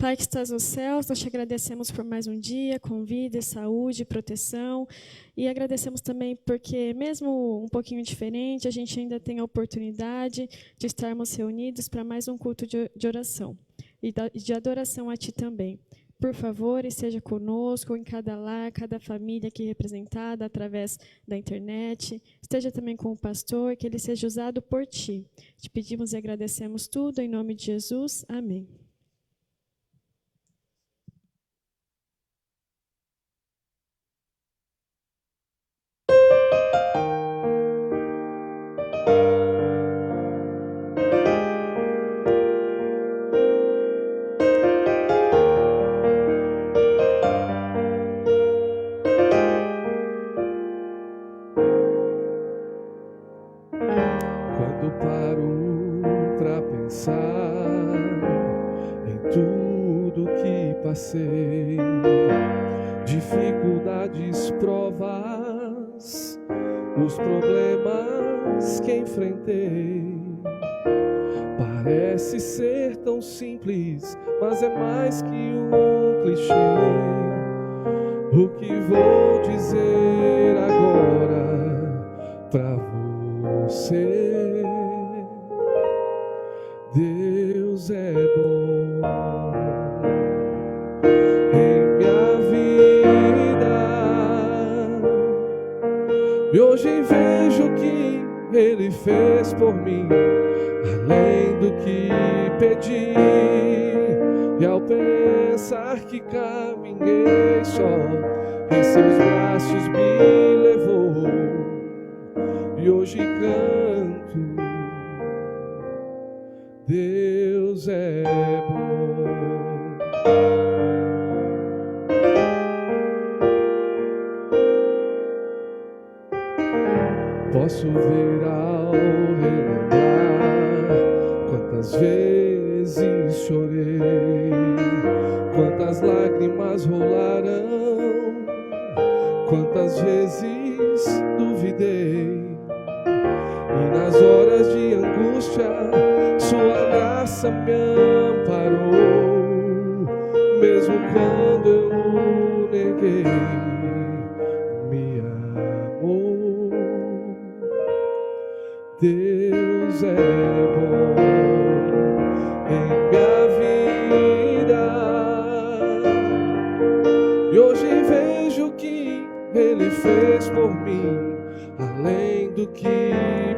Pai que estás nos céus, nós te agradecemos por mais um dia, com vida, saúde, proteção, e agradecemos também porque, mesmo um pouquinho diferente, a gente ainda tem a oportunidade de estarmos reunidos para mais um culto de oração e de adoração a Ti também. Por favor, esteja conosco em cada lar, cada família aqui representada através da internet. Esteja também com o pastor, que ele seja usado por Ti. Te pedimos e agradecemos tudo em nome de Jesus. Amém. Quando paro pra pensar em tudo que passei, dificuldades, provas, os problemas que enfrentei, parece ser tão simples, mas é mais que um clichê. O que vou dizer agora pra você? Deus é bom em minha vida, e hoje vejo o que Ele fez por mim, além do que pedi. E ao pensar que caminhei só, em seus braços me levou, e hoje canto, Deus é bom. Posso ver ao relembrar quantas vezes chorei, quantas lágrimas rolaram, quantas vezes duvidei. E nas horas de angústia, sua graça me amparou, mesmo quando eu neguei, me amou. Deus é bom em minha vida, e hoje vejo o que Ele fez por mim, além do que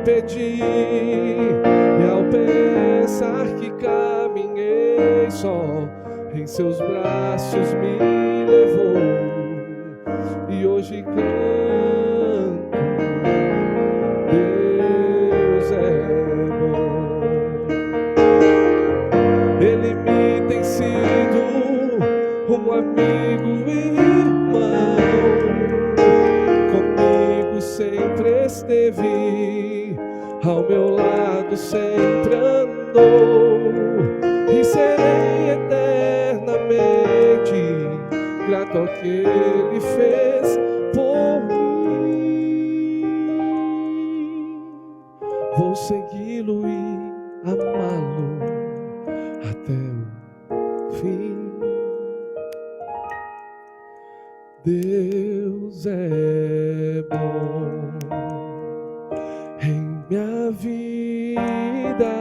pedi. E ao pensar que caminhei só, em seus braços me levou, e hoje canto, Deus é bom. Ele me tem sido um amigo e irmão, comigo sempre esteve, ao meu lado sempre andou, e serei eternamente grato ao que Ele fez por mim. Vou segui-lo e amá-lo até o fim. Deus é bom em minha vida,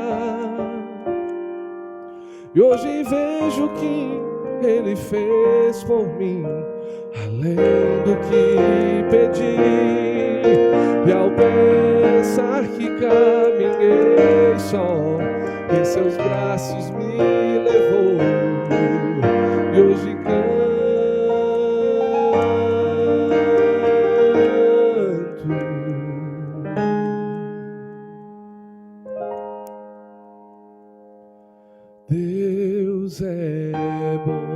e hoje vejo o que Ele fez por mim, além do que pedi. E ao pensar que caminhei só, em seus braços me levou, e hoje canto, Deus é bom.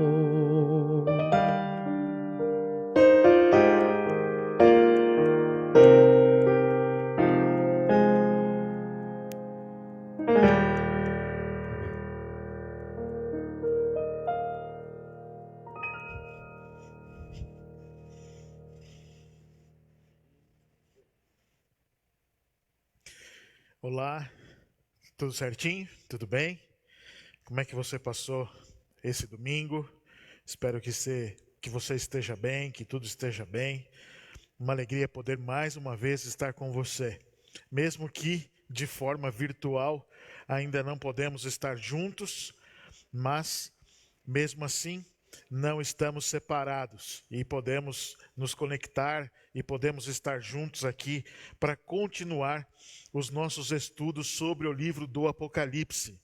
Olá, tudo certinho? Tudo bem? Como é que você passou esse domingo. Espero que você esteja bem, que tudo esteja bem. Uma alegria poder mais uma vez estar com você. Mesmo que de forma virtual ainda não podemos estar juntos, mas mesmo assim não estamos separados e podemos nos conectar e podemos estar juntos aqui para continuar os nossos estudos sobre o livro do Apocalipse.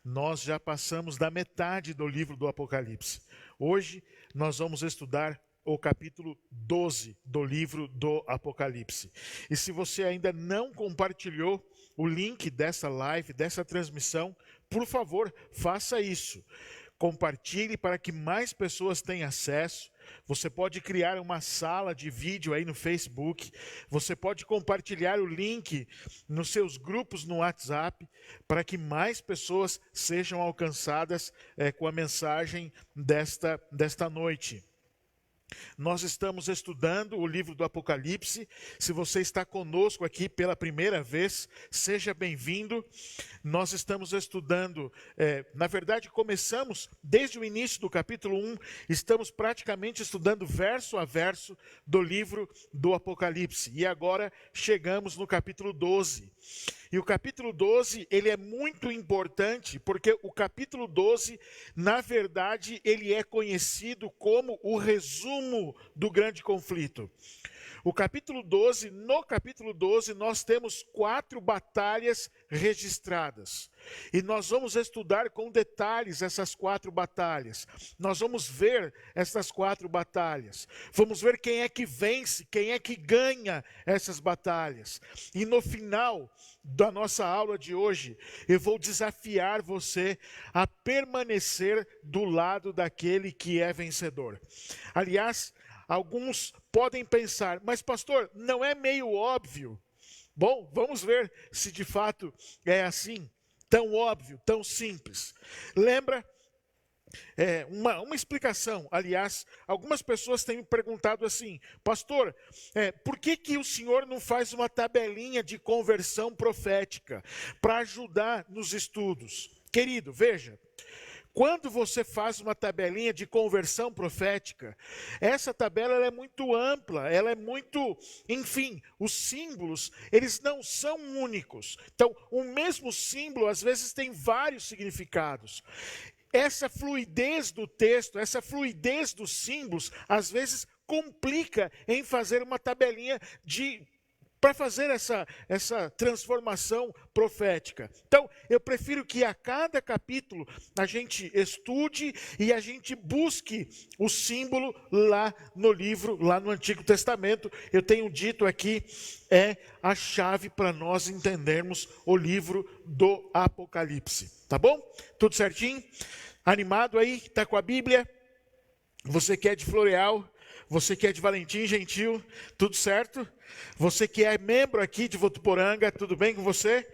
Nós já passamos da metade do livro do Apocalipse. Hoje nós vamos estudar o capítulo 12 do livro do Apocalipse. E se você ainda não compartilhou o link dessa live, dessa transmissão, por favor, faça isso. Compartilhe para que mais pessoas tenham acesso. Você pode criar uma sala de vídeo aí no Facebook. Você pode compartilhar o link nos seus grupos no WhatsApp para que mais pessoas sejam alcançadas com a mensagem desta noite. Nós estamos estudando o livro do Apocalipse. Se você está conosco aqui pela primeira vez, seja bem-vindo. Nós estamos estudando, na verdade começamos desde o início do capítulo 1, estamos praticamente estudando verso a verso do livro do Apocalipse. E agora chegamos no capítulo 12. E o capítulo 12, ele é muito importante, porque o capítulo 12, na verdade, ele é conhecido como o resumo do grande conflito. No capítulo 12, nós temos 4 batalhas registradas. E nós vamos estudar com detalhes essas 4 batalhas. Nós vamos ver essas 4 batalhas. Vamos ver quem é que vence, quem é que ganha essas batalhas. E no final da nossa aula de hoje, eu vou desafiar você a permanecer do lado daquele que é vencedor. Aliás, alguns podem pensar, mas pastor, não é meio óbvio? Bom, vamos ver se de fato é assim, tão óbvio, tão simples. Lembra? Uma explicação. Aliás, algumas pessoas têm me perguntado assim, pastor, por que o senhor não faz uma tabelinha de conversão profética para ajudar nos estudos? Querido, veja, quando você faz uma tabelinha de conversão profética, essa tabela ela é muito ampla, ela é muito, enfim, os símbolos, eles não são únicos. Então, o mesmo símbolo, às vezes, tem vários significados. Essa fluidez do texto, essa fluidez dos símbolos, às vezes, complica em fazer uma tabelinha para fazer essa transformação profética. Então, eu prefiro que a cada capítulo a gente estude e a gente busque o símbolo lá no livro, lá no Antigo Testamento. Eu tenho dito aqui, é a chave para nós entendermos o livro do Apocalipse. Tá bom? Tudo certinho? Animado aí? Está com a Bíblia? Você que é de Floreal? Você que é de Valentim Gentil, tudo certo? Você que é membro aqui de Votuporanga, tudo bem com você?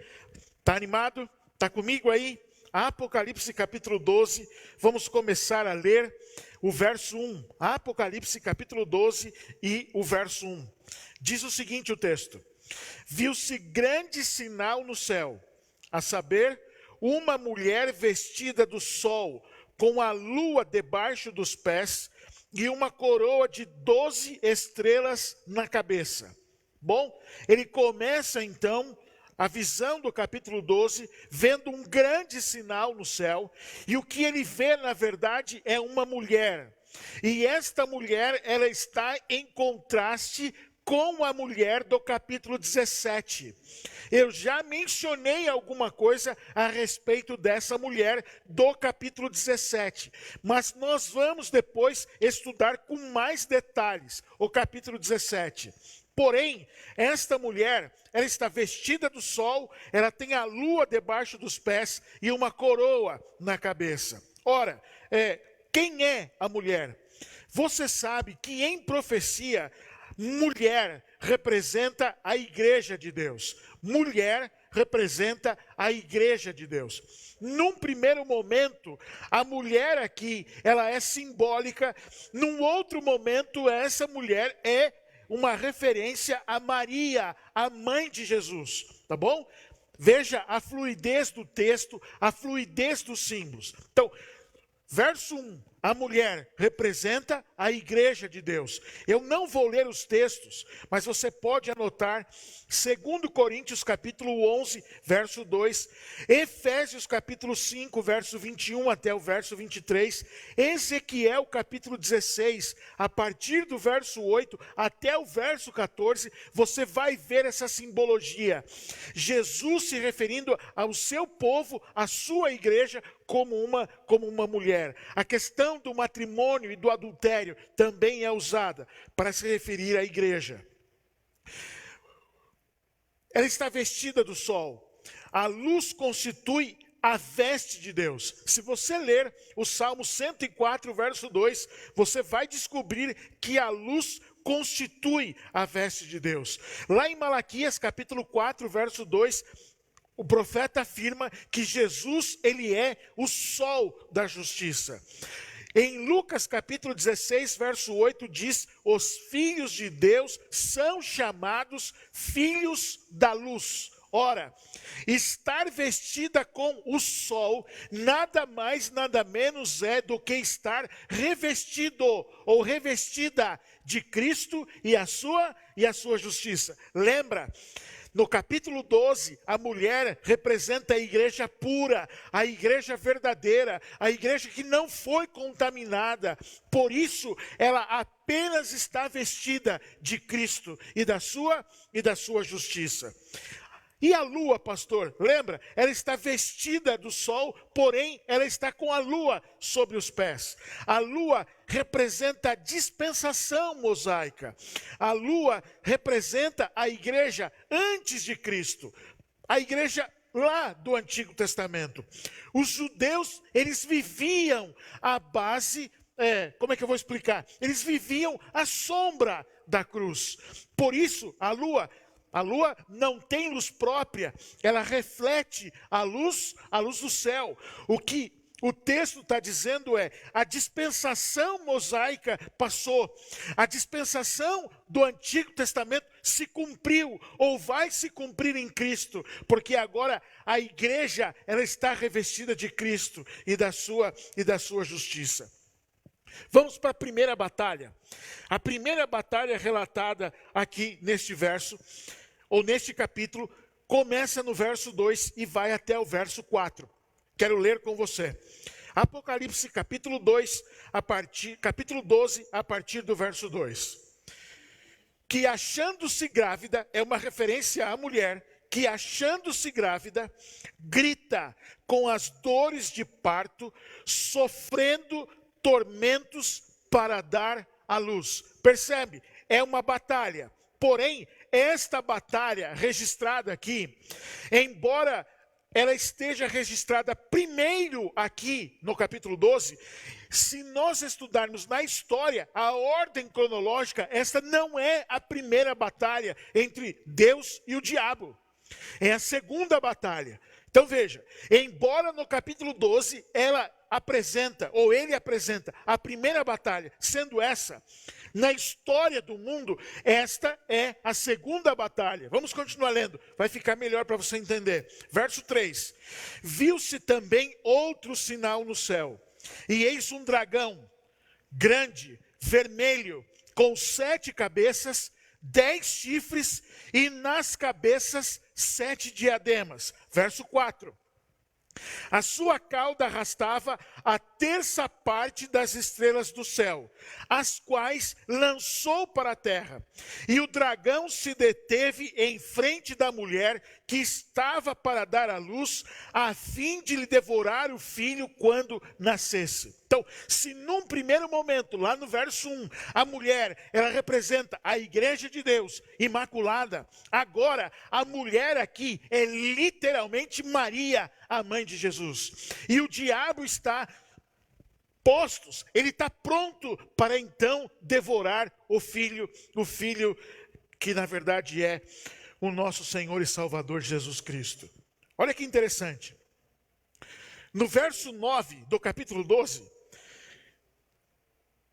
Está animado? Está comigo aí? Apocalipse capítulo 12, vamos começar a ler o verso 1. Apocalipse capítulo 12 e o verso 1. Diz o seguinte o texto: viu-se grande sinal no céu, a saber, uma mulher vestida do sol, com a lua debaixo dos pés, e uma coroa de 12 estrelas na cabeça. Bom, ele começa então a visão do capítulo 12, vendo um grande sinal no céu, e o que ele vê na verdade é uma mulher. E esta mulher, ela está em contraste com a mulher do capítulo 17. Eu já mencionei alguma coisa a respeito dessa mulher do capítulo 17, mas nós vamos depois estudar com mais detalhes o capítulo 17. Porém, esta mulher, ela está vestida do sol, ela tem a lua debaixo dos pés e uma coroa na cabeça. Ora, quem é a mulher? Você sabe que em profecia, mulher representa a igreja de Deus. Mulher representa a igreja de Deus. Num primeiro momento, a mulher aqui, ela é simbólica. Num outro momento, essa mulher é uma referência a Maria, a mãe de Jesus. Tá bom? Veja a fluidez do texto, a fluidez dos símbolos. Então, Verso 1, a mulher representa a igreja de Deus. Eu não vou ler os textos, mas você pode anotar 2 Coríntios capítulo 11, verso 2, Efésios capítulo 5, verso 21 até o verso 23, Ezequiel capítulo 16, a partir do verso 8 até o verso 14, você vai ver essa simbologia. Jesus se referindo ao seu povo, à sua igreja, como uma mulher. A questão do matrimônio e do adultério também é usada para se referir à igreja. Ela está vestida do sol. A luz constitui a veste de Deus. Se você ler o Salmo 104, verso 2, você vai descobrir que a luz constitui a veste de Deus. Lá em Malaquias, capítulo 4, verso 2, o profeta afirma que Jesus, ele é o sol da justiça. Em Lucas capítulo 16, verso 8, diz: os filhos de Deus são chamados filhos da luz. Ora, estar vestida com o sol, nada mais, nada menos é do que estar revestido ou revestida de Cristo e a sua justiça. Lembra? No capítulo 12, a mulher representa a igreja pura, a igreja verdadeira, a igreja que não foi contaminada. Por isso, ela apenas está vestida de Cristo e da sua justiça. E a lua, pastor, lembra? Ela está vestida do sol, porém ela está com a lua sobre os pés. A lua representa a dispensação mosaica. A lua representa a igreja antes de Cristo. A igreja lá do Antigo Testamento. Os judeus, eles viviam à base, como é que eu vou explicar? Eles viviam à sombra da cruz. Por isso, a lua não tem luz própria, ela reflete a luz do céu. O que o texto está dizendo é: a dispensação mosaica passou, a dispensação do Antigo Testamento se cumpriu, ou vai se cumprir em Cristo, porque agora a igreja, ela está revestida de Cristo e da sua justiça. Vamos para a primeira batalha. A primeira batalha relatada aqui neste verso, ou neste capítulo, começa no verso 2 e vai até o verso 4. Quero ler com você. Apocalipse capítulo 12, a partir do verso 2. Que achando-se grávida, é uma referência à mulher, que achando-se grávida, grita com as dores de parto, sofrendo tormentos para dar à luz. Percebe? É uma batalha. Porém, esta batalha registrada aqui, embora ela esteja registrada primeiro aqui no capítulo 12, se nós estudarmos na história, a ordem cronológica, esta não é a primeira batalha entre Deus e o diabo. É a segunda batalha. Então veja, embora no capítulo 12 ele apresenta a primeira batalha, sendo essa, na história do mundo, esta é a segunda batalha. Vamos continuar lendo, vai ficar melhor para você entender. Verso 3. Viu-se também outro sinal no céu, e eis um dragão, grande, vermelho, com 7 cabeças, 10 chifres, e nas cabeças 7 diademas. Verso 4. A sua cauda arrastava a terça parte das estrelas do céu, as quais lançou para a terra. E o dragão se deteve em frente da mulher que estava para dar à luz, a fim de lhe devorar o filho quando nascesse. Então, se num primeiro momento, lá no verso 1, a mulher, ela representa a igreja de Deus, imaculada, agora a mulher aqui é literalmente Maria, a mãe de Jesus. E o diabo está postos, ele está pronto para então devorar o filho que na verdade é o nosso Senhor e Salvador Jesus Cristo. Olha que interessante. No verso 9 do capítulo 12,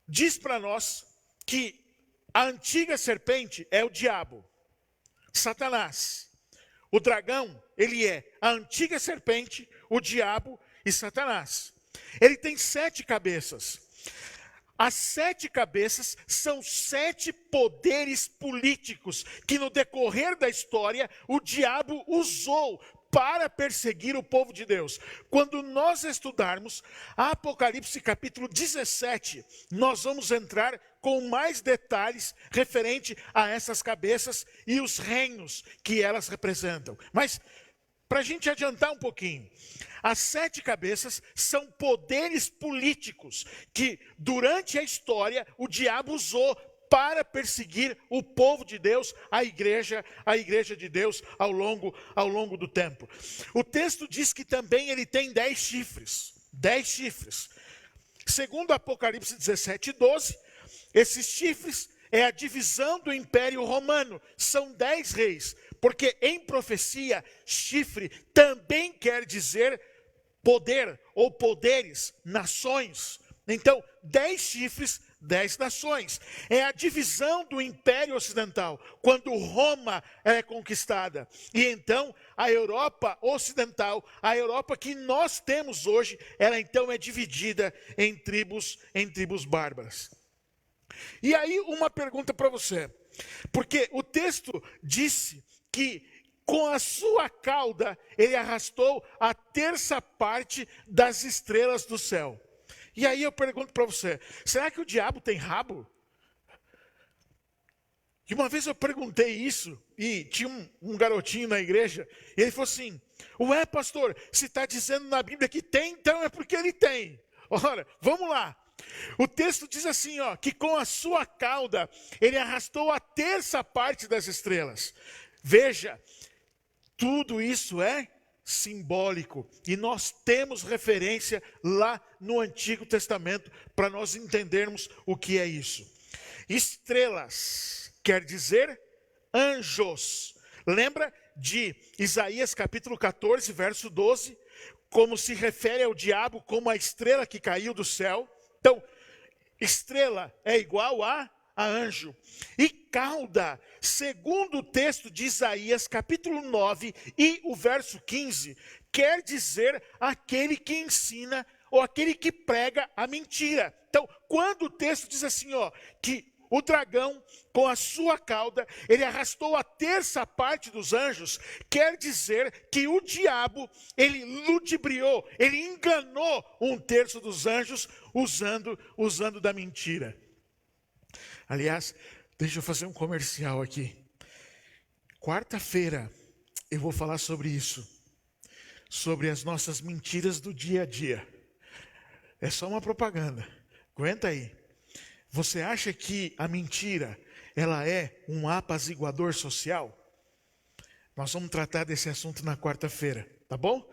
diz para nós que a antiga serpente é o diabo, Satanás. O dragão, ele é a antiga serpente, o diabo e Satanás. Ele tem 7 cabeças. As 7 cabeças são 7 poderes políticos que no decorrer da história o diabo usou para perseguir o povo de Deus. Quando nós estudarmos Apocalipse capítulo 17, nós vamos entrar com mais detalhes referente a essas cabeças e os reinos que elas representam. Mas, para a gente adiantar um pouquinho, as 7 cabeças são poderes políticos que, durante a história, o diabo usou para perseguir o povo de Deus, a igreja de Deus, ao longo do tempo. O texto diz que também ele tem 10 chifres. 10 chifres. Segundo Apocalipse 17:12, esses chifres é a divisão do Império Romano. São 10 reis. Porque em profecia, chifre também quer dizer poder ou poderes, nações. Então, 10 chifres, 10 nações. É a divisão do Império Ocidental, quando Roma é conquistada. E então, a Europa Ocidental, a Europa que nós temos hoje, ela então é dividida em tribos bárbaras. E aí, uma pergunta para você. Porque o texto disse que com a sua cauda ele arrastou a 1/3 parte das estrelas do céu. E aí eu pergunto para você, será que o diabo tem rabo? E uma vez eu perguntei isso, e tinha um garotinho na igreja, e ele falou assim, ué pastor, se está dizendo na Bíblia que tem, então é porque ele tem. Ora, vamos lá. O texto diz assim, que com a sua cauda ele arrastou a 1/3 parte das estrelas. Veja, tudo isso é simbólico. E nós temos referência lá no Antigo Testamento para nós entendermos o que é isso. Estrelas quer dizer anjos. Lembra de Isaías capítulo 14, verso 12? Como se refere ao diabo como a estrela que caiu do céu. Então, estrela é igual a anjo. E cauda, segundo o texto de Isaías, capítulo 9 e o verso 15, quer dizer aquele que ensina ou aquele que prega a mentira. Então, quando o texto diz assim, que o dragão, com a sua cauda, ele arrastou a 1/3 parte dos anjos, quer dizer que o diabo, ele ludibriou, ele enganou 1/3 dos anjos usando da mentira. Aliás, deixa eu fazer um comercial aqui. Quarta-feira eu vou falar sobre isso, sobre as nossas mentiras do dia a dia. É só uma propaganda, aguenta aí. Você acha que a mentira, ela é um apaziguador social? Nós vamos tratar desse assunto na quarta-feira, tá bom?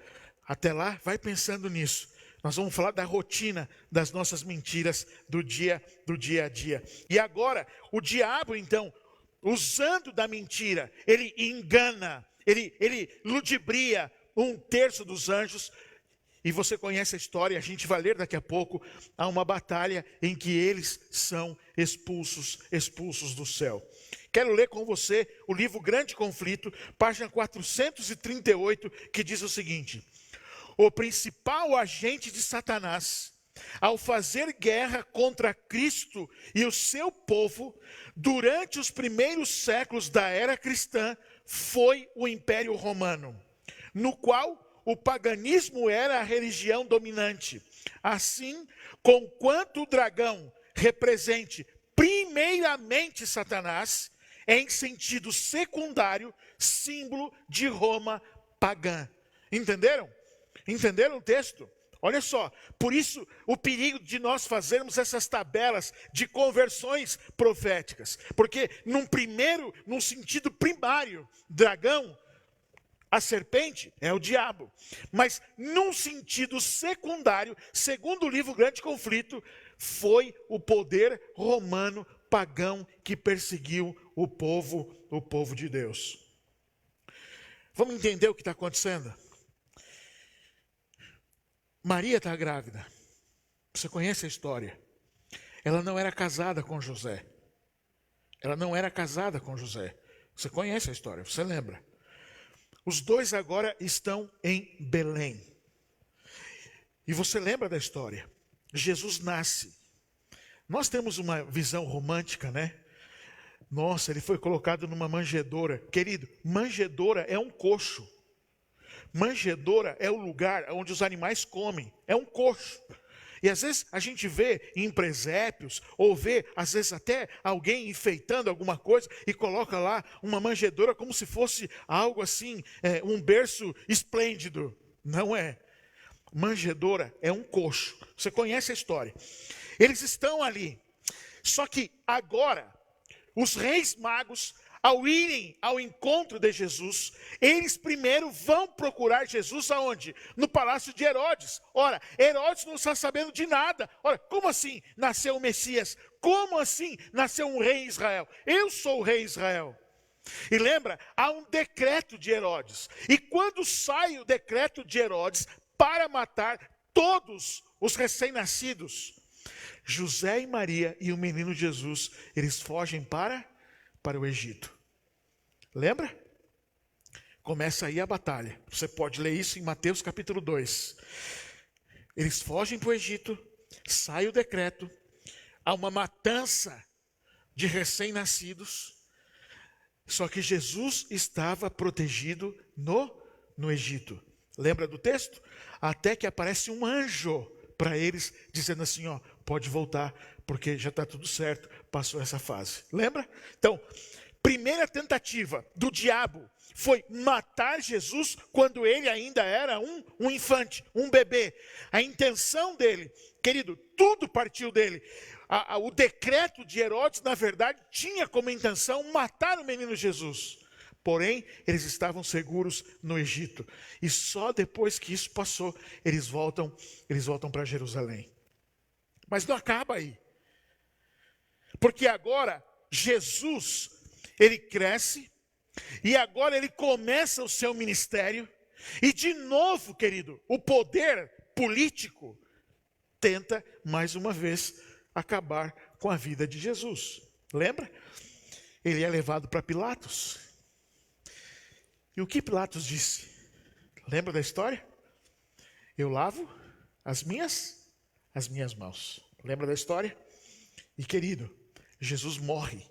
Até lá, vai pensando nisso. Nós vamos falar da rotina das nossas mentiras do dia a dia. E agora, o diabo, então, usando da mentira, ele engana, ele ludibria 1/3 dos anjos. E você conhece a história, a gente vai ler daqui a pouco. Há uma batalha em que eles são expulsos do céu. Quero ler com você o livro Grande Conflito, página 438, que diz o seguinte: o principal agente de Satanás, ao fazer guerra contra Cristo e o seu povo, durante os primeiros séculos da era cristã, foi o Império Romano, no qual o paganismo era a religião dominante. Assim, conquanto o dragão represente primeiramente Satanás, em sentido secundário, símbolo de Roma pagã. Entenderam? Entenderam o texto? Olha só, por isso o perigo de nós fazermos essas tabelas de conversões proféticas. Porque num sentido primário, dragão, a serpente é o diabo. Mas num sentido secundário, segundo o livro Grande Conflito, foi o poder romano pagão que perseguiu o povo de Deus. Vamos entender o que está acontecendo? Maria está grávida. Você conhece a história. Ela não era casada com José. Você conhece a história, você lembra? Os dois agora estão em Belém. E você lembra da história? Jesus nasce. Nós temos uma visão romântica, né? Nossa, ele foi colocado numa manjedoura. Querido, manjedoura é um coxo. Manjedoura é o lugar onde os animais comem. É um coxo. E às vezes a gente vê em presépios, ou vê às vezes até alguém enfeitando alguma coisa e coloca lá uma manjedoura como se fosse algo assim, um berço esplêndido. Não é. Manjedoura é um coxo. Você conhece a história. Eles estão ali. Só que agora, os reis magos, ao irem ao encontro de Jesus, eles primeiro vão procurar Jesus aonde? No palácio de Herodes. Ora, Herodes não está sabendo de nada. Ora, como assim nasceu o Messias? Como assim nasceu um rei em Israel? Eu sou o rei em Israel. E lembra, há um decreto de Herodes. E quando sai o decreto de Herodes para matar todos os recém-nascidos, José e Maria e o menino Jesus, eles fogem para o Egito. Lembra? Começa aí a batalha. Você pode ler isso em Mateus capítulo 2. Eles fogem para o Egito, sai o decreto, há uma matança de recém-nascidos, só que Jesus estava protegido no Egito. Lembra do texto? Até que aparece um anjo para eles, dizendo assim, ó, pode voltar, porque já está tudo certo, passou essa fase. Lembra? Então, primeira tentativa do diabo foi matar Jesus quando ele ainda era um infante, um bebê. A intenção dele, querido, tudo partiu dele. O decreto de Herodes, na verdade, tinha como intenção matar o menino Jesus. Porém, eles estavam seguros no Egito. E só depois que isso passou, eles voltam para Jerusalém. Mas não acaba aí. Porque agora, Jesus, ele cresce, e agora ele começa o seu ministério, e de novo, querido, o poder político tenta, mais uma vez, acabar com a vida de Jesus. Lembra? Ele é levado para Pilatos. E o que Pilatos disse? Lembra da história? Eu lavo as minhas mãos. Lembra da história? E querido, Jesus morre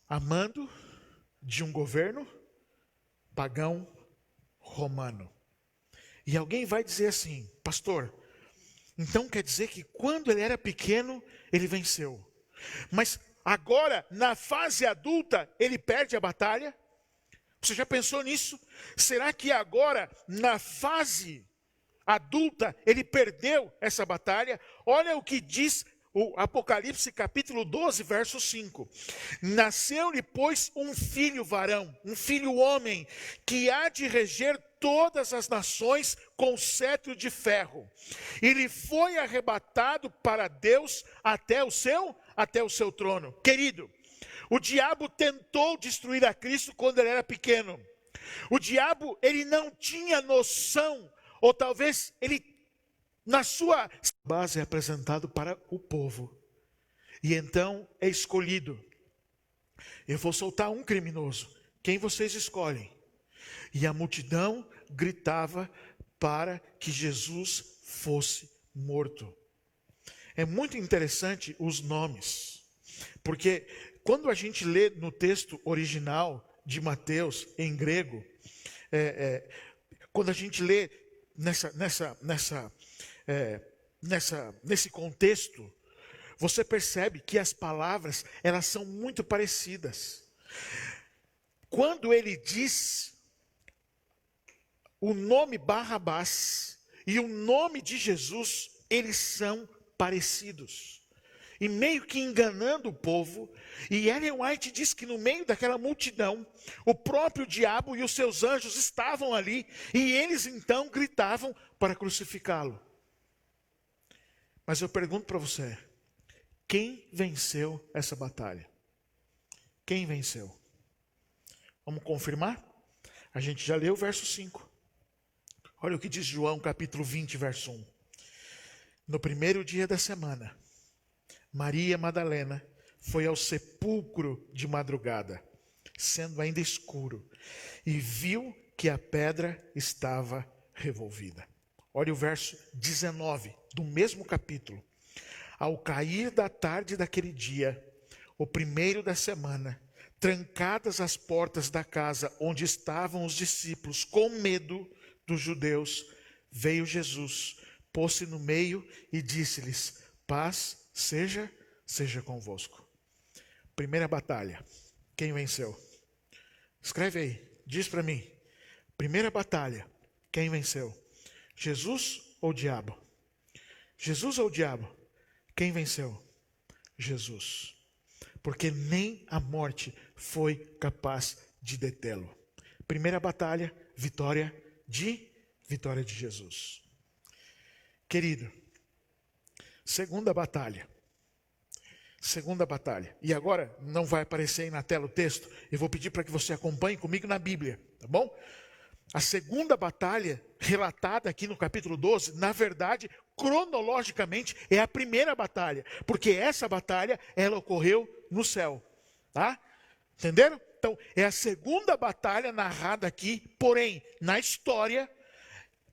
a mando de um governo pagão romano. E alguém vai dizer assim, pastor, então quer dizer que quando ele era pequeno, ele venceu. Mas agora, na fase adulta, ele perde a batalha? Você já pensou nisso? Será que agora, na fase adulta, ele perdeu essa batalha? Olha o que diz o Apocalipse capítulo 12, verso 5. Nasceu-lhe, pois, um filho varão, um filho homem, que há de reger todas as nações com cetro de ferro. E lhe foi arrebatado para Deus até o seu trono. Querido, o diabo tentou destruir a Cristo quando ele era pequeno. O diabo, ele não tinha noção, ou talvez ele, na sua base, é apresentado para o povo. E então é escolhido. Eu vou soltar um criminoso. Quem vocês escolhem? E a multidão gritava para que Jesus fosse morto. É muito interessante os nomes. Porque quando a gente lê no texto original de Mateus, em grego, quando a gente lê nesse contexto, você percebe que as palavras, elas são muito parecidas. Quando ele diz o nome Barrabás e o nome de Jesus, eles são parecidos. E meio que enganando o povo, e Ellen White diz que no meio daquela multidão, o próprio diabo e os seus anjos estavam ali, e eles então gritavam para crucificá-lo. Mas eu pergunto para você, quem venceu essa batalha? Quem venceu? Vamos confirmar? A gente já leu o verso 5. Olha o que diz João capítulo 20, verso 1. No primeiro dia da semana, Maria Madalena foi ao sepulcro de madrugada, sendo ainda escuro, e viu que a pedra estava revolvida. Olha o verso 19 do mesmo capítulo. Ao cair da tarde daquele dia, o primeiro da semana, trancadas as portas da casa onde estavam os discípulos, com medo dos judeus, veio Jesus, pôs-se no meio e disse-lhes: paz seja convosco. Primeira batalha. Quem venceu? Escreve aí, diz para mim. Primeira batalha. Quem venceu? Jesus ou o diabo? Jesus ou o diabo? Quem venceu? Jesus. Porque nem a morte foi capaz de detê-lo. Primeira batalha, vitória de Jesus. Querido, segunda batalha. E agora não vai aparecer aí na tela o texto. Eu vou pedir para que você acompanhe comigo na Bíblia, tá bom? A segunda batalha, relatada aqui no capítulo 12, na verdade, cronologicamente, é a primeira batalha. Porque essa batalha, ela ocorreu no céu. Tá? Entenderam? Então, é a segunda batalha narrada aqui, porém, na história,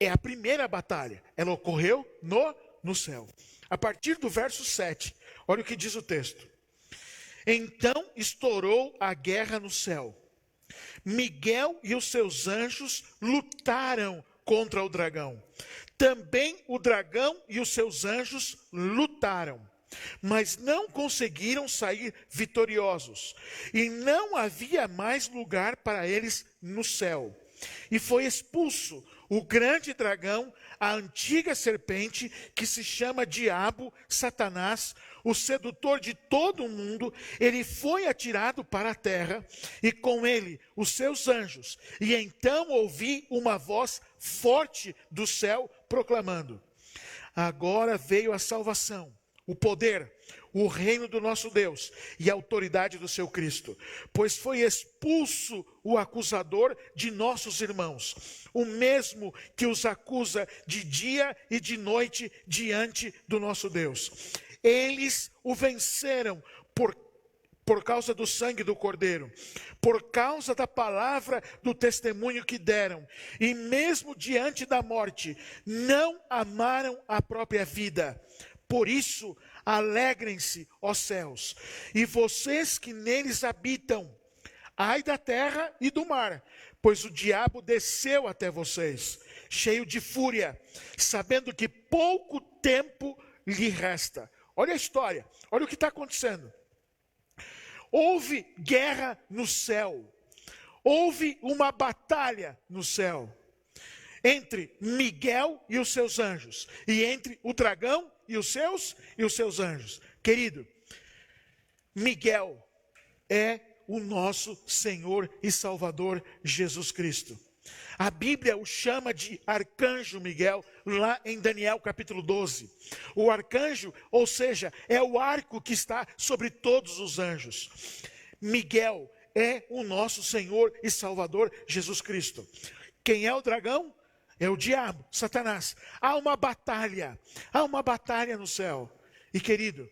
é a primeira batalha. Ela ocorreu no céu. A partir do verso 7, olha o que diz o texto. Então estourou a guerra no céu. Miguel e os seus anjos lutaram contra o dragão. Também o dragão e os seus anjos lutaram, mas não conseguiram sair vitoriosos. E não havia mais lugar para eles no céu. E foi expulso o grande dragão, a antiga serpente, que se chama Diabo, Satanás, o sedutor de todo o mundo. Ele foi atirado para a terra, e com ele os seus anjos. E então ouvi uma voz forte do céu proclamando: agora veio a salvação, o poder, o reino do nosso Deus e a autoridade do seu Cristo, pois foi expulso o acusador de nossos irmãos, o mesmo que os acusa de dia e de noite diante do nosso Deus. Eles o venceram por causa do sangue do Cordeiro, por causa da palavra do testemunho que deram, e mesmo diante da morte, não amaram a própria vida. Por isso, alegrem-se, ó céus, e vocês que neles habitam, ai da terra e do mar, pois o diabo desceu até vocês, cheio de fúria, sabendo que pouco tempo lhe resta. Olha a história, olha o que está acontecendo. Houve guerra no céu, houve uma batalha no céu, entre Miguel e os seus anjos, e entre o dragão e os seus anjos. Querido, Miguel é o nosso Senhor e Salvador Jesus Cristo. A Bíblia o chama de arcanjo Miguel, lá em Daniel capítulo 12. O arcanjo, ou seja, é o arco que está sobre todos os anjos. Miguel é o nosso Senhor e Salvador Jesus Cristo. Quem é o dragão? É o diabo, Satanás. Há uma batalha no céu. E querido,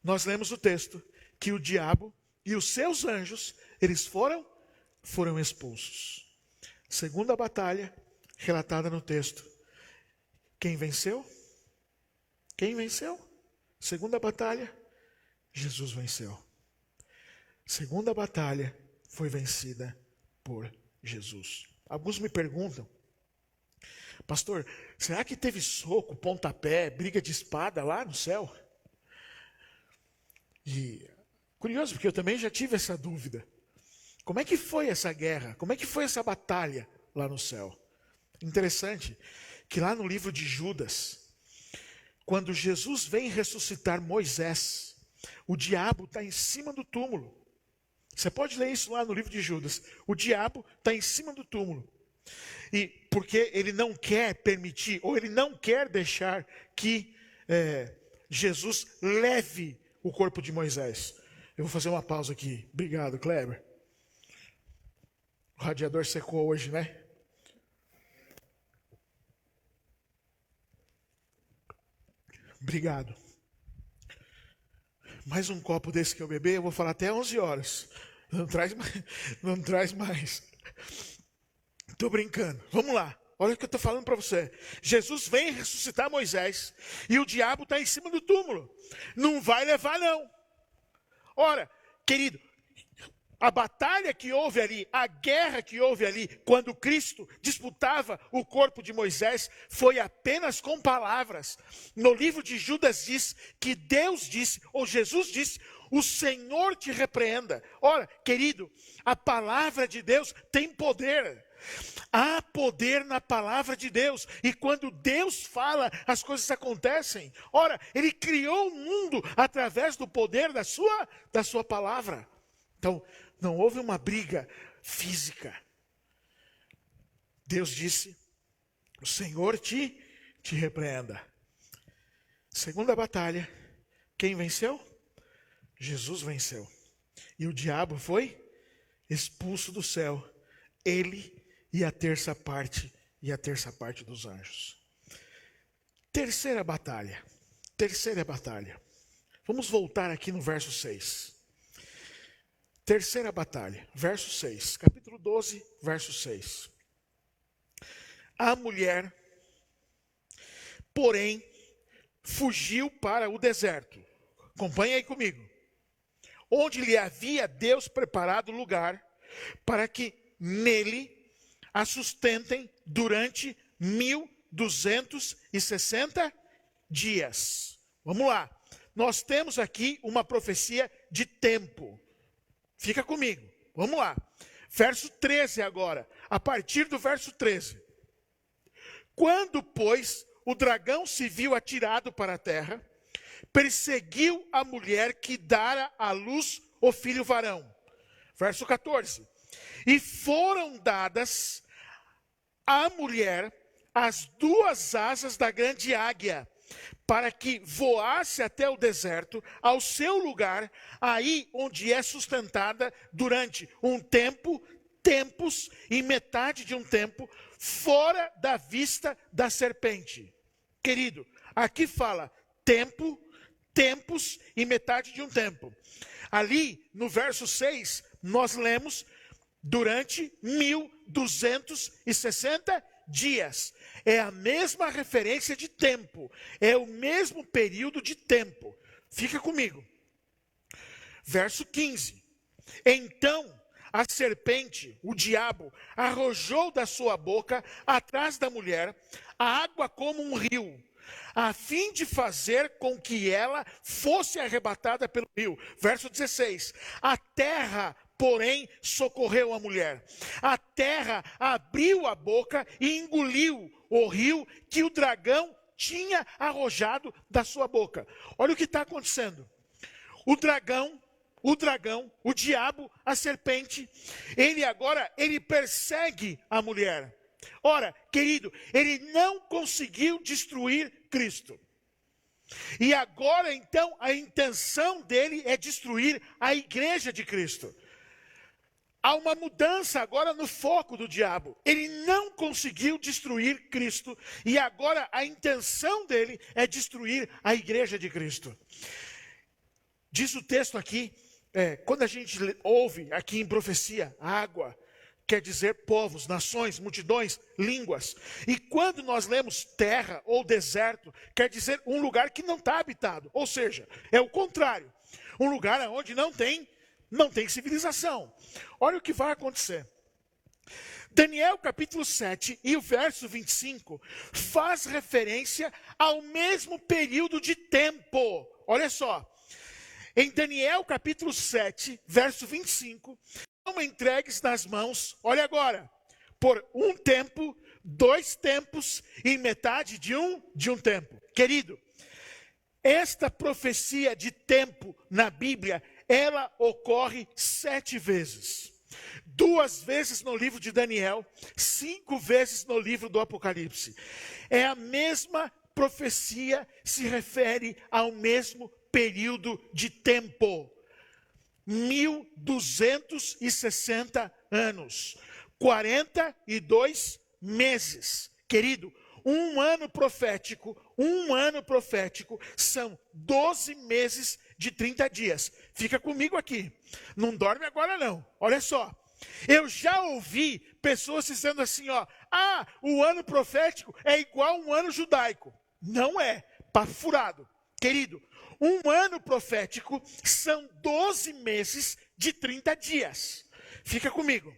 nós lemos o texto que o diabo e os seus anjos, eles foram expulsos. Segunda batalha, relatada no texto. Quem venceu? Quem venceu? Segunda batalha, Jesus venceu. Segunda batalha foi vencida por Jesus. Alguns me perguntam: pastor, será que teve soco, pontapé, briga de espada lá no céu? E curioso, porque eu também já tive essa dúvida. Como é que foi essa guerra? Como é que foi essa batalha lá no céu? Interessante que lá no livro de Judas, quando Jesus vem ressuscitar Moisés, o diabo está em cima do túmulo. Você pode ler isso lá no livro de Judas. O diabo está em cima do túmulo. E porque ele não quer permitir, ou ele não quer deixar que Jesus leve o corpo de Moisés. Eu vou fazer uma pausa aqui. Obrigado, Kleber. O radiador secou hoje, né? Obrigado. Mais um copo desse que eu beber, eu vou falar até 11 horas. Não traz mais. Estou brincando. Vamos lá. Olha o que eu estou falando para você. Jesus vem ressuscitar Moisés e o diabo está em cima do túmulo. Não vai levar não. Ora, querido, a batalha que houve ali, a guerra que houve ali, quando Cristo disputava o corpo de Moisés, foi apenas com palavras. No livro de Judas diz que Deus disse, ou Jesus disse, o Senhor te repreenda. Ora, querido, a palavra de Deus tem poder. Há poder na palavra de Deus. E quando Deus fala, as coisas acontecem. Ora, Ele criou o mundo através do poder da sua palavra. Então, não houve uma briga física. Deus disse, o Senhor te repreenda. Segunda batalha, quem venceu? Jesus venceu. E o diabo foi expulso do céu. Ele e a terça parte dos anjos. Terceira batalha. Vamos voltar aqui no verso 6. Terceira batalha, verso 6, capítulo 12, verso 6. A mulher, porém, fugiu para o deserto. Acompanha aí comigo. Onde lhe havia Deus preparado lugar para que nele a sustentem durante 1260 dias. Vamos lá. Nós temos aqui uma profecia de tempo. Fica comigo, vamos lá. Verso 13 agora, a partir do verso 13. Quando, pois, o dragão se viu atirado para a terra, perseguiu a mulher que dara à luz o filho varão. Verso 14. E foram dadas à mulher as duas asas da grande águia, para que voasse até o deserto, ao seu lugar, aí onde é sustentada durante um tempo, tempos e metade de um tempo, fora da vista da serpente. Querido, aqui fala tempo, tempos e metade de um tempo. Ali, no verso 6, nós lemos durante 1260 dias. É a mesma referência de tempo. É o mesmo período de tempo. Fica comigo. Verso 15. Então a serpente, o diabo, arrojou da sua boca, atrás da mulher, a água como um rio, a fim de fazer com que ela fosse arrebatada pelo rio. Verso 16. A terra, porém, socorreu a mulher. A terra abriu a boca e engoliu o rio que o dragão tinha arrojado da sua boca. Olha o que está acontecendo. O dragão, o diabo, a serpente, ele persegue a mulher. Ora, querido, ele não conseguiu destruir Cristo. E agora, então, a intenção dele é destruir a igreja de Cristo. Há uma mudança agora no foco do diabo. Ele não conseguiu destruir Cristo. E agora a intenção dele é destruir a igreja de Cristo. Diz o texto aqui, quando a gente ouve aqui em profecia, água, quer dizer povos, nações, multidões, línguas. E quando nós lemos terra ou deserto, quer dizer um lugar que não está habitado. Ou seja, é o contrário. Um lugar onde não tem civilização. Olha o que vai acontecer. Daniel capítulo 7 e o verso 25 faz referência ao mesmo período de tempo. Olha só. Em Daniel capítulo 7, verso 25, são entregues nas mãos, olha agora, por um tempo, 2 tempos e metade de um tempo. Querido, esta profecia de tempo na Bíblia, ela ocorre 7 vezes. 2 vezes no livro de Daniel, 5 vezes no livro do Apocalipse. É a mesma profecia, se refere ao mesmo período de tempo. 1260 anos. 42 meses. Querido, um ano profético são 12 meses de 30 dias. Fica comigo aqui. Não dorme agora não. Olha só. Eu já ouvi pessoas dizendo assim, ó, o ano profético é igual a um ano judaico. Não é, papo furado. Querido, um ano profético são 12 meses de 30 dias. Fica comigo.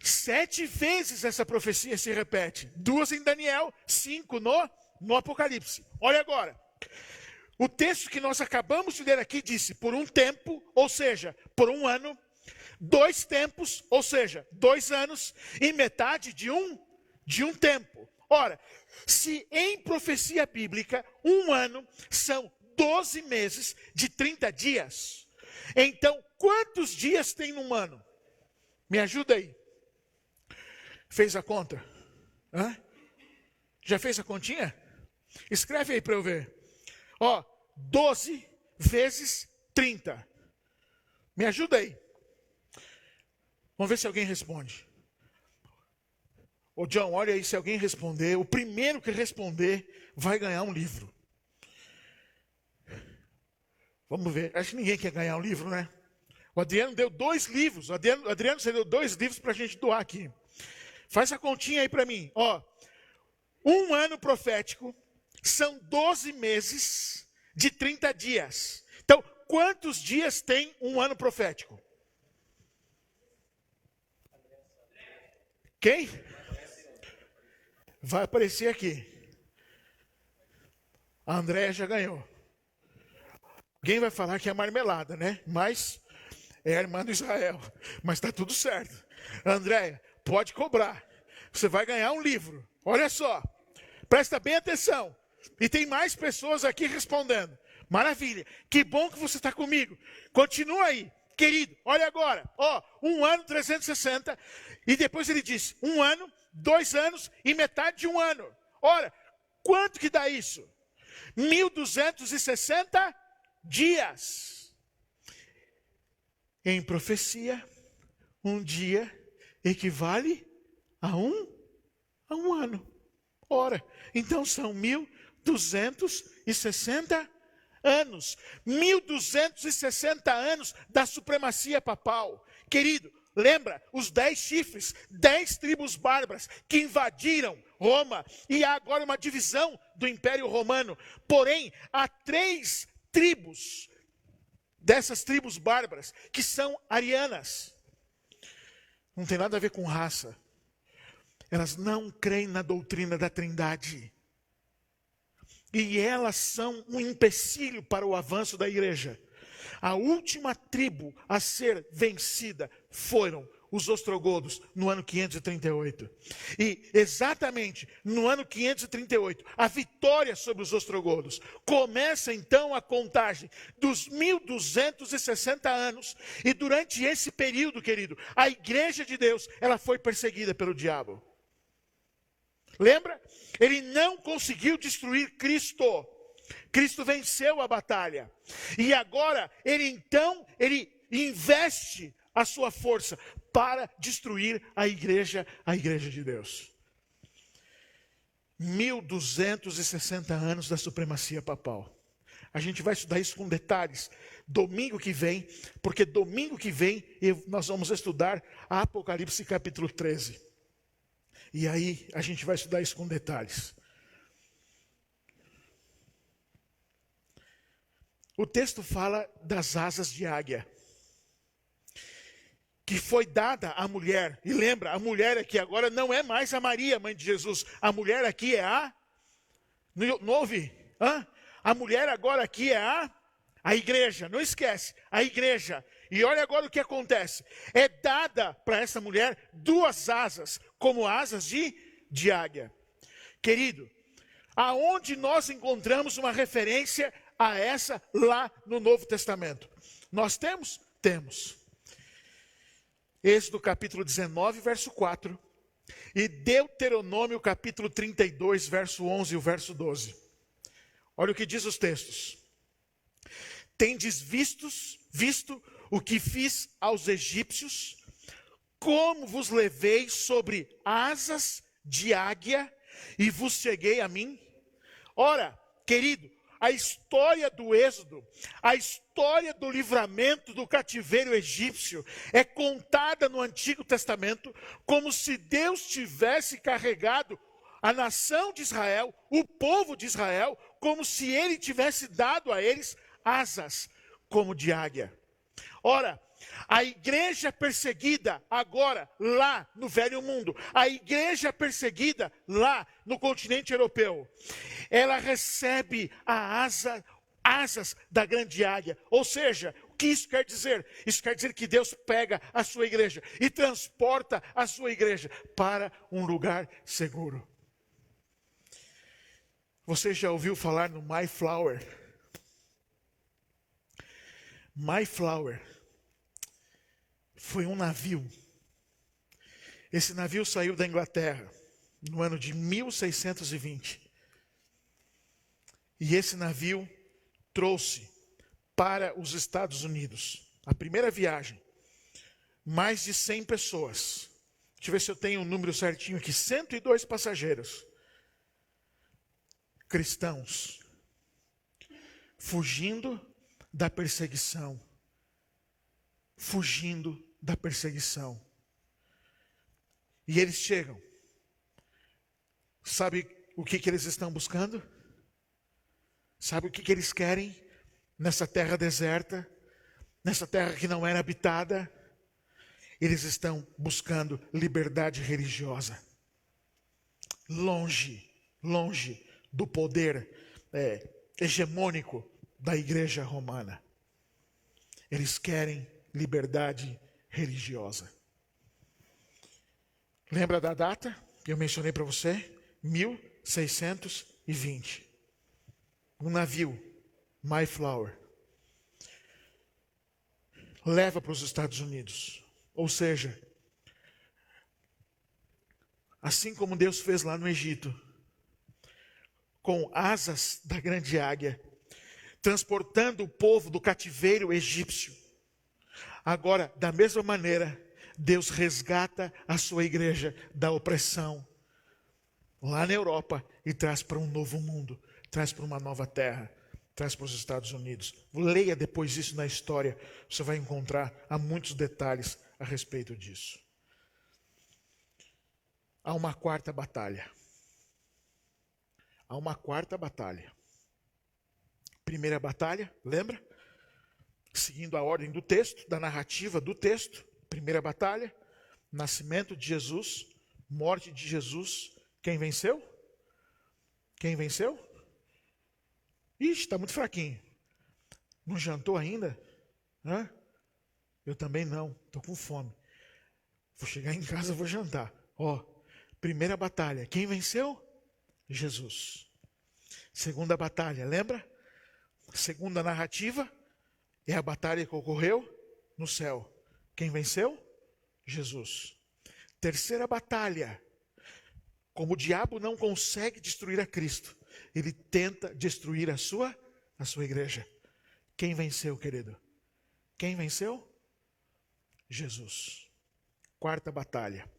7 vezes essa profecia se repete. 2 em Daniel, 5 no Apocalipse. Olha agora. O texto que nós acabamos de ler aqui disse, por um tempo, ou seja, por um ano, 2 tempos, ou seja, 2 anos, e metade de um tempo. Ora, se em profecia bíblica, um ano são 12 meses de 30 dias, então quantos dias tem num ano? Me ajuda aí. Fez a conta? Já fez a continha? Escreve aí para eu ver. 12 vezes 30. Me ajuda aí. Vamos ver se alguém responde. Ô John, olha aí, se alguém responder, o primeiro que responder vai ganhar um livro. Vamos ver. Acho que ninguém quer ganhar um livro, né? O Adriano deu 2 livros. Adriano, você deu 2 livros para a gente doar aqui. Faz a continha aí para mim. Um ano profético são 12 meses de 30 dias. Então, quantos dias tem um ano profético? Quem? Vai aparecer aqui. A Andréia já ganhou. Alguém vai falar que é marmelada, né? Mas é a irmã do Israel. Mas está tudo certo. Andréia, pode cobrar. Você vai ganhar um livro. Olha só. Presta bem atenção. E tem mais pessoas aqui respondendo. Maravilha. Que bom que você está comigo. Continua aí. Querido, olha agora. Um ano 360. E depois ele diz, 1 ano, 2 anos e metade de 1 ano. Ora, quanto que dá isso? 1260 dias. Em profecia, um dia equivale a um ano. Ora, então são 1260 anos. 1260 anos da supremacia papal. Querido, lembra os 10 chifres, 10 tribos bárbaras que invadiram Roma. E há agora uma divisão do Império Romano. Porém, há 3 tribos dessas tribos bárbaras que são arianas. Não tem nada a ver com raça. Elas não creem na doutrina da Trindade. E elas são um empecilho para o avanço da igreja. A última tribo a ser vencida foram os ostrogodos no ano 538. E exatamente no ano 538, a vitória sobre os ostrogodos. Começa então a contagem dos 1260 anos. E durante esse período, querido, a igreja de Deus, ela foi perseguida pelo diabo. Lembra? Ele não conseguiu destruir Cristo. Cristo venceu a batalha. E agora, ele investe a sua força para destruir a igreja de Deus. 1260 anos da supremacia papal. A gente vai estudar isso com detalhes domingo que vem, porque domingo que vem nós vamos estudar Apocalipse capítulo 13. E aí a gente vai estudar isso com detalhes. O texto fala das asas de águia, que foi dada à mulher. E lembra, a mulher aqui agora não é mais a Maria, mãe de Jesus. A mulher aqui é não ouvi? A mulher agora aqui é a igreja. Não esquece, a igreja. E olha agora o que acontece. É dada para essa mulher 2 asas, como asas de águia. Querido, aonde nós encontramos uma referência a essa lá no Novo Testamento? Nós temos? Temos. Êxodo capítulo 19, verso 4. E Deuteronômio capítulo 32, verso 11 e o verso 12. Olha o que diz os textos. Tendes visto o que fiz aos egípcios, como vos levei sobre asas de águia e vos cheguei a mim? Ora, querido, a história do Êxodo, a história do livramento do cativeiro egípcio é contada no Antigo Testamento como se Deus tivesse carregado a nação de Israel, o povo de Israel, como se ele tivesse dado a eles asas como de águia. Ora, a igreja perseguida agora, lá no Velho Mundo, a igreja perseguida lá no continente europeu, ela recebe asas da grande águia. Ou seja, o que isso quer dizer? Isso quer dizer que Deus pega a sua igreja e transporta a sua igreja para um lugar seguro. Você já ouviu falar no Mayflower? Mayflower foi um navio. Esse navio saiu da Inglaterra no ano de 1620. E esse navio trouxe para os Estados Unidos, a primeira viagem, mais de 100 pessoas. Deixa eu ver se eu tenho o número certinho aqui. 102 passageiros. Cristãos. Fugindo da perseguição. Fugindo da perseguição. E eles chegam. Sabe o que eles estão buscando? Sabe o que eles querem nessa terra deserta? Nessa terra que não era habitada? Eles estão buscando liberdade religiosa. Longe do poder hegemônico da igreja romana. Eles querem liberdade religiosa. Lembra da data que eu mencionei para você? 1620. Um navio, Mayflower, leva para os Estados Unidos. Ou seja, assim como Deus fez lá no Egito, com asas da grande águia, transportando o povo do cativeiro egípcio. Agora, da mesma maneira, Deus resgata a sua igreja da opressão lá na Europa e traz para um novo mundo, traz para uma nova terra, traz para os Estados Unidos. Leia depois isso na história, você vai encontrar há muitos detalhes a respeito disso. Há uma quarta batalha. Há uma quarta batalha. Primeira batalha, lembra? Seguindo a ordem do texto, da narrativa do texto. Primeira batalha, nascimento de Jesus, morte de Jesus. Quem venceu? Quem venceu? Ixi, está muito fraquinho. Não jantou ainda? Hã? Eu também não, estou com fome. Vou chegar em casa, vou jantar. Primeira batalha, quem venceu? Jesus. Segunda batalha, lembra? Segunda narrativa é a batalha que ocorreu no céu. Quem venceu? Jesus. Terceira batalha, como o diabo não consegue destruir a Cristo, ele tenta destruir a sua igreja. Quem venceu, querido? Quem venceu? Jesus. Quarta batalha,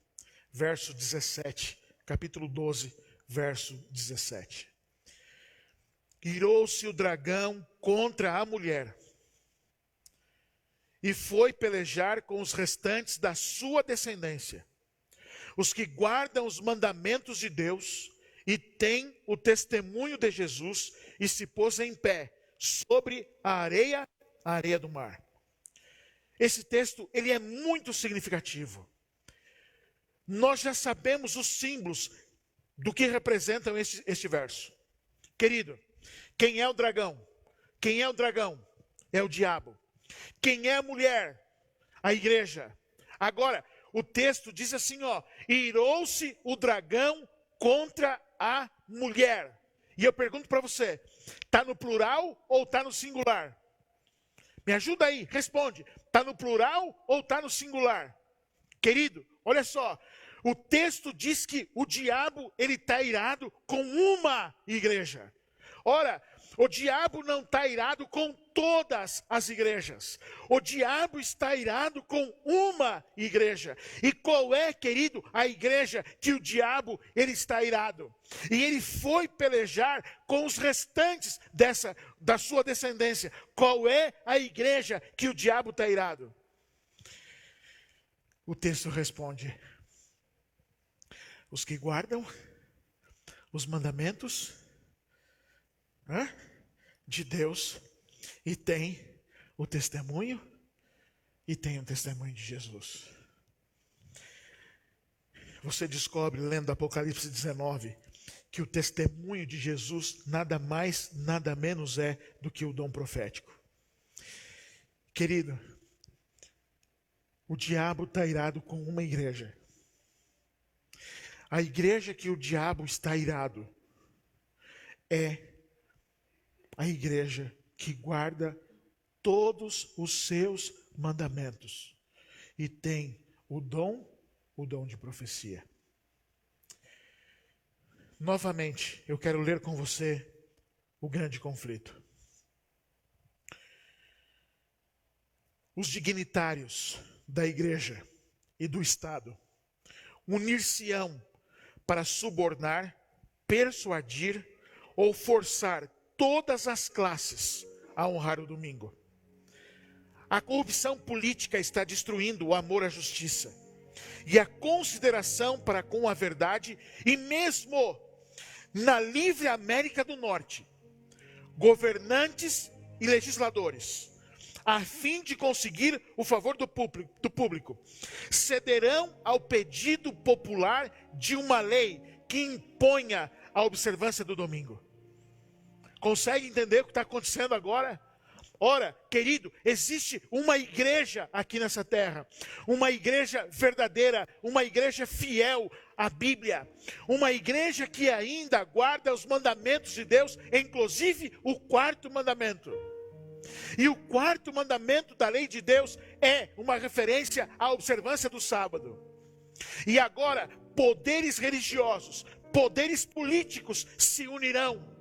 verso 17, capítulo 12, verso 17. Irou-se o dragão contra a mulher e foi pelejar com os restantes da sua descendência, os que guardam os mandamentos de Deus e têm o testemunho de Jesus, e se pôs em pé sobre a areia do mar. Esse texto, ele é muito significativo. Nós já sabemos os símbolos do que representam este verso. Querido, quem é o dragão? Quem é o dragão? É o diabo. Quem é a mulher? A igreja. Agora, o texto diz assim, irou-se o dragão contra a mulher. E eu pergunto para você, está no plural ou está no singular? Me ajuda aí, responde. Está no plural ou está no singular? Querido, olha só. O texto diz que o diabo, ele está irado com uma igreja. Ora, o diabo não está irado com todas as igrejas. O diabo está irado com uma igreja. E qual é, querido, a igreja que o diabo ele está irado? E ele foi pelejar com os restantes da sua descendência. Qual é a igreja que o diabo está irado? O texto responde: os que guardam os mandamentos de Deus e tem o testemunho de Jesus. Você descobre, lendo Apocalipse 19, que o testemunho de Jesus nada mais, nada menos é do que o dom profético. Querido, o diabo está irado com uma igreja. A igreja que o diabo está irado é a igreja que guarda todos os seus mandamentos e tem o dom de profecia. Novamente, eu quero ler com você o grande conflito. Os dignitários da igreja e do Estado unir-se-ão para subornar, persuadir ou forçar todas as classes a honrar o domingo. A corrupção política está destruindo o amor à justiça e a consideração para com a verdade, e mesmo na livre América do Norte, governantes e legisladores, a fim de conseguir o favor do público, cederão ao pedido popular de uma lei que imponha a observância do domingo. Consegue entender o que está acontecendo agora? Ora, querido, existe uma igreja aqui nessa terra, uma igreja verdadeira, uma igreja fiel à Bíblia, uma igreja que ainda guarda os mandamentos de Deus, inclusive o 4º mandamento. E o 4º mandamento da lei de Deus é uma referência à observância do sábado. E agora, poderes religiosos, poderes políticos se unirão.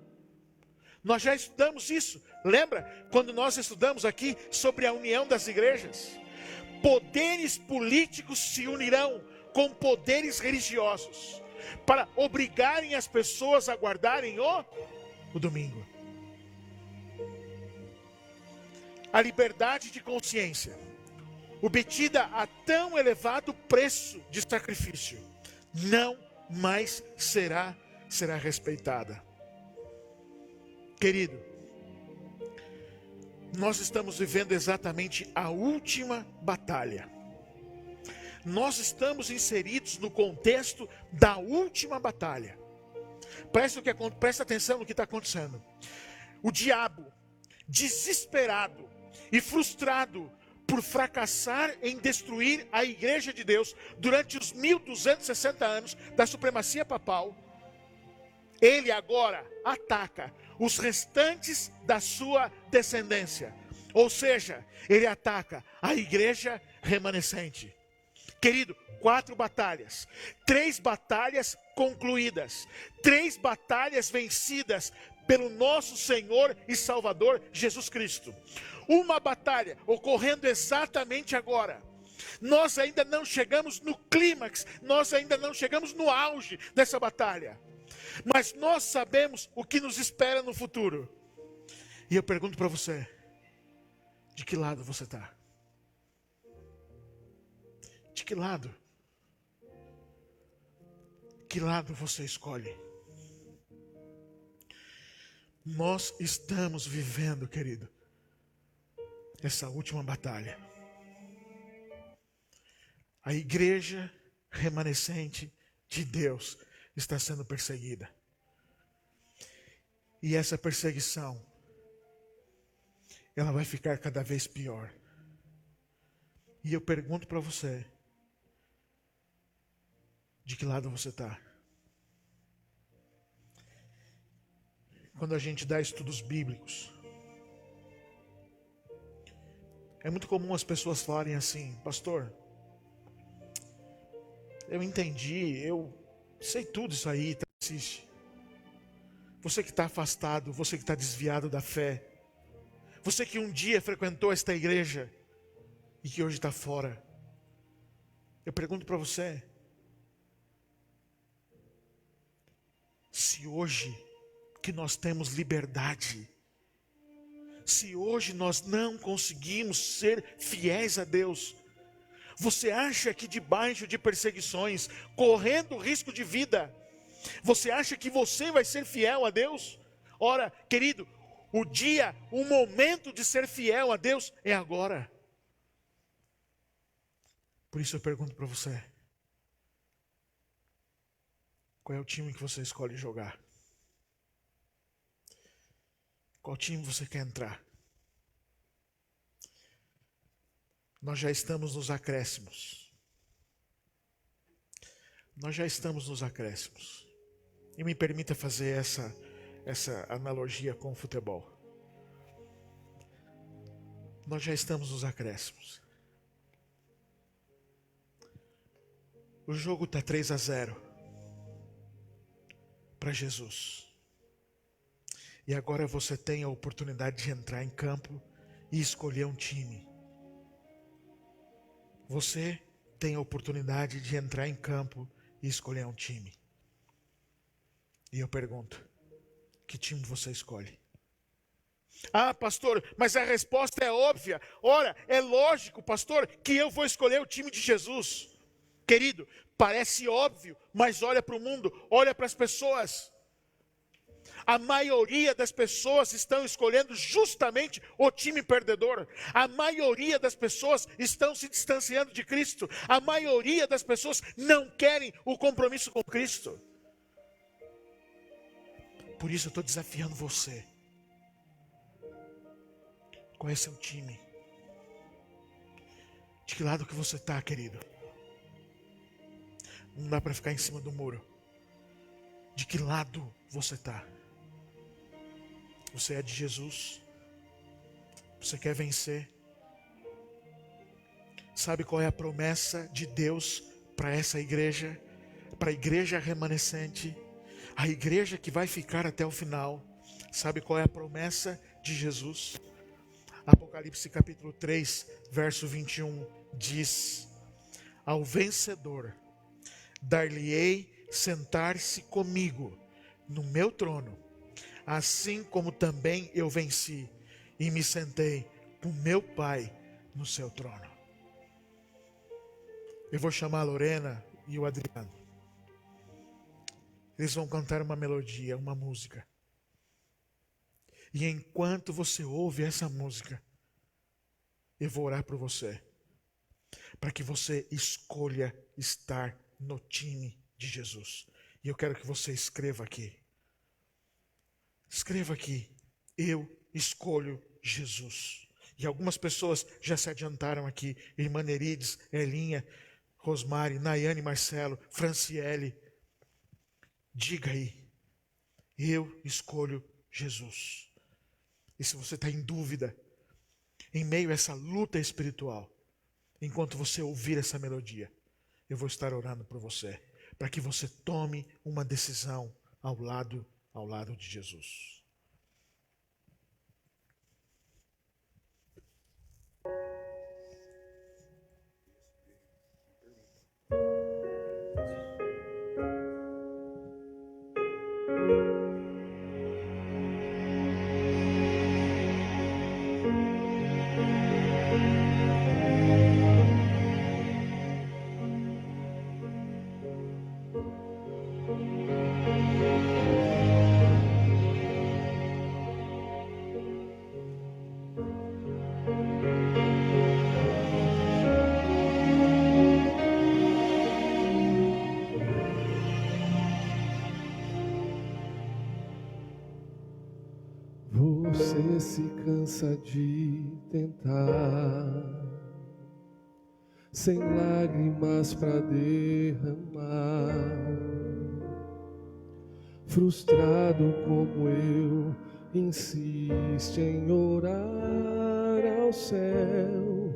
Nós já estudamos isso. Lembra quando nós estudamos aqui sobre a união das igrejas? Poderes políticos se unirão com poderes religiosos para obrigarem as pessoas a guardarem o domingo. A liberdade de consciência, obtida a tão elevado preço de sacrifício, não mais será respeitada. Querido, nós estamos vivendo exatamente a última batalha. Nós estamos inseridos no contexto da última batalha. Presta atenção no que está acontecendo. O diabo, desesperado e frustrado por fracassar em destruir a igreja de Deus durante os 1260 anos da supremacia papal, ele agora ataca os restantes da sua descendência. Ou seja, ele ataca a igreja remanescente. Querido, 4 batalhas, 3 batalhas concluídas, 3 batalhas vencidas pelo nosso Senhor e Salvador Jesus Cristo. Uma batalha ocorrendo exatamente agora. Nós ainda não chegamos no clímax, nós ainda não chegamos no auge dessa batalha. Mas nós sabemos o que nos espera no futuro. E eu pergunto para você, de que lado você está? De que lado? Que lado você escolhe? Nós estamos vivendo, querido, essa última batalha. A igreja remanescente de Deus está sendo perseguida. E essa perseguição, ela vai ficar cada vez pior. E eu pergunto para você, de que lado você está? Quando a gente dá estudos bíblicos, é muito comum as pessoas falarem assim: pastor, eu entendi, eu sei tudo isso aí, tá? Assiste. Você que está afastado, você que está desviado da fé, Você que um dia frequentou esta igreja e que hoje está fora. Eu pergunto para você, se hoje que nós temos liberdade, se hoje nós não conseguimos ser fiéis a Deus, você acha que debaixo de perseguições, correndo risco de vida, você acha que você vai ser fiel a Deus? Ora, querido, o momento de ser fiel a Deus é agora. Por isso eu pergunto para você, qual é o time que você escolhe jogar? Qual time você quer entrar? Nós já estamos nos acréscimos. Nós já estamos nos acréscimos. E me permita fazer essa analogia com o futebol. Nós já estamos nos acréscimos. O jogo está 3-0 para Jesus. E agora você tem a oportunidade de entrar em campo e escolher um time. Você tem a oportunidade de entrar em campo e escolher um time. E eu pergunto, que time você escolhe? Ah, pastor, mas a resposta é óbvia. Ora, é lógico, pastor, que eu vou escolher o time de Jesus. Querido, parece óbvio, mas olha para o mundo, olha para as pessoas. A maioria das pessoas estão escolhendo justamente o time perdedor. A maioria das pessoas estão se distanciando de Cristo. A maioria das pessoas não querem o compromisso com Cristo. Por isso eu estou desafiando você. Qual é seu time? De que lado que você está, querido? Não dá para ficar em cima do muro. De que lado você está? Você é de Jesus? Você quer vencer? Sabe qual é a promessa de Deus para essa igreja? Para a igreja remanescente? A igreja que vai ficar até o final. Sabe qual é a promessa de Jesus? Apocalipse capítulo 3, verso 21 diz: ao vencedor dar-lhe-ei sentar-se comigo no meu trono, assim como também eu venci e me sentei com meu Pai no seu trono. Eu vou chamar a Lorena e o Adriano. Eles vão cantar uma melodia, uma música. E enquanto você ouve essa música, eu vou orar por você, para que você escolha estar no time de Jesus. E eu quero que você escreva aqui. Escreva aqui: eu escolho Jesus. E algumas pessoas já se adiantaram aqui. Irmã Nerides, Elinha, Rosmari, Nayane, Marcelo, Franciele. Diga aí: eu escolho Jesus. E se você está em dúvida, em meio a essa luta espiritual, enquanto você ouvir essa melodia, eu vou estar orando por você, para que você tome uma decisão ao lado de Jesus. Você se cansa de tentar, sem lágrimas para derramar, frustrado como eu, insiste em orar ao céu,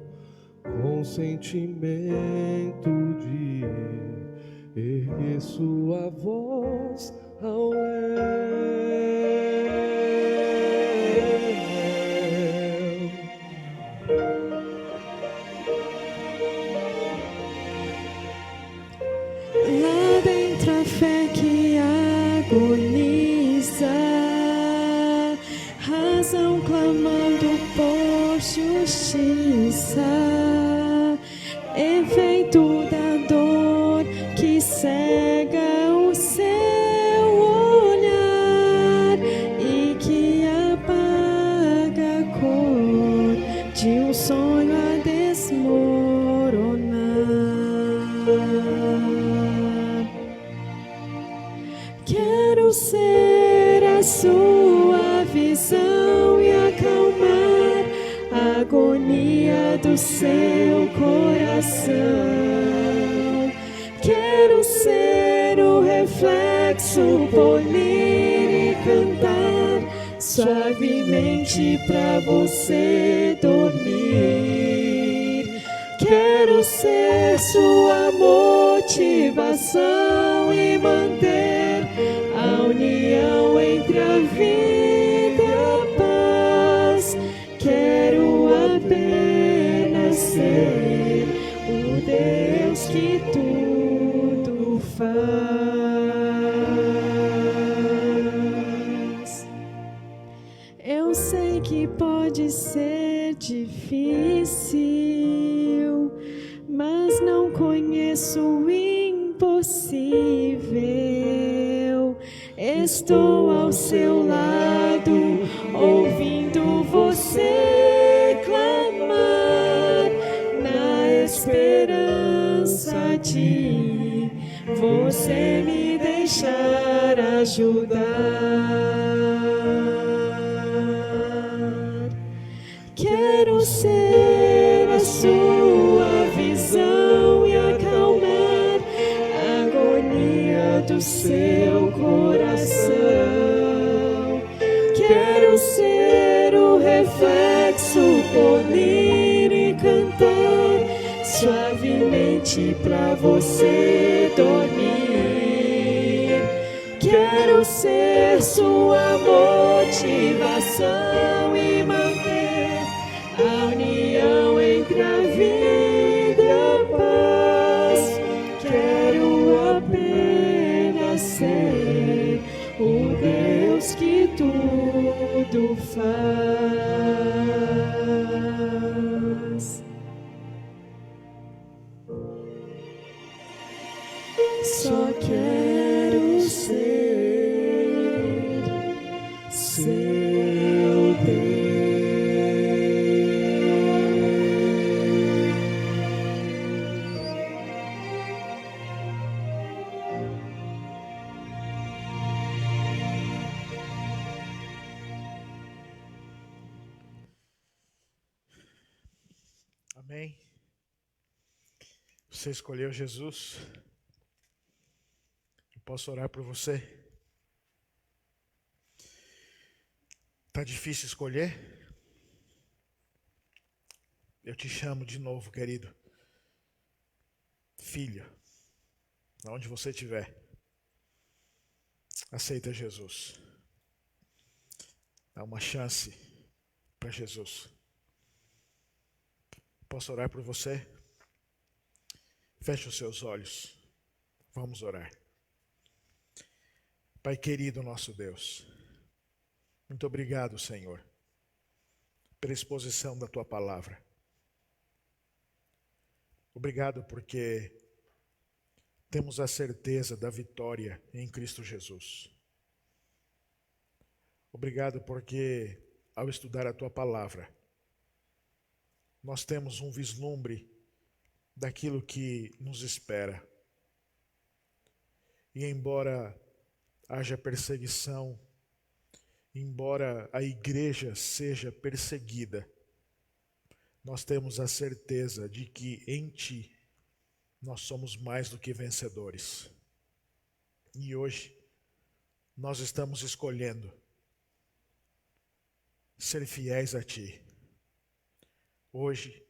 com sentimento de erguer sua voz ao léu. contra a fé que agoniza, razão clamando por justiça, efeito da dor que cega o seu olhar e que apaga a cor de um sonho a desmoronar. Quero ser a sua visão e acalmar a agonia do seu coração. Quero ser o reflexo, polir e cantar suavemente pra você dormir. Quero ser sua motivação e manter a união entre a vida e a paz. Quero apenas ser o Deus que tudo faz. Eu sei que pode ser difícil, mas não conheço o impossível. Estou ao seu lado, ouvindo você clamar, na esperança de você me deixar ajudar. Quero ser a sua visão e acalmar a agonia do seu coração. Quero ser o reflexo, polir e cantar suavemente pra você dormir. Quero ser sua motivação e manter a união entre a vida e a paz. Quero apenas ser o Deus que tudo faz. Só quero ser seu Deus. Amém. Você escolheu Jesus. Eu posso orar por você? Tá difícil escolher? Eu te chamo de novo, querido. Filho, onde você estiver, aceita Jesus. Dá uma chance para Jesus. Posso orar por você? Feche os seus olhos. Vamos orar. Pai querido, nosso Deus, muito obrigado, Senhor, pela exposição da Tua palavra. Obrigado porque temos a certeza da vitória em Cristo Jesus. Obrigado porque, ao estudar a Tua palavra, nós temos um vislumbre daquilo que nos espera. E embora haja perseguição, embora a igreja seja perseguida, nós temos a certeza de que em Ti nós somos mais do que vencedores. E hoje nós estamos escolhendo ser fiéis a Ti. Hoje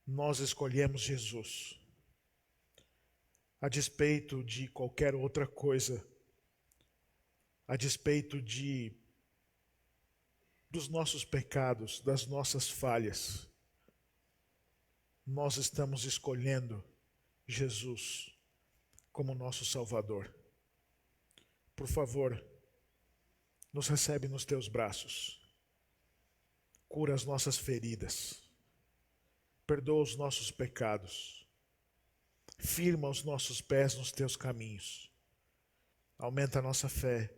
nós escolhemos Jesus, a despeito de qualquer outra coisa, a despeito dos nossos pecados, das nossas falhas. Nós estamos escolhendo Jesus como nosso Salvador. por favor, nos recebe nos teus braços. Cura as nossas feridas. Perdoa os nossos pecados. Firma os nossos pés nos teus caminhos. Aumenta a nossa fé.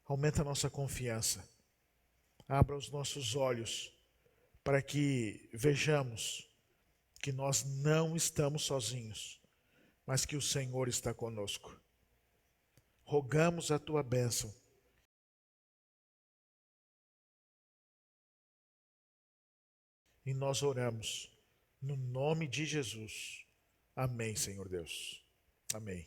Aumenta a nossa confiança. Abra os nossos olhos para que vejamos que nós não estamos sozinhos, mas que o Senhor está conosco. Rogamos a tua bênção. E nós oramos no nome de Jesus. Amém, Senhor Deus. Amém.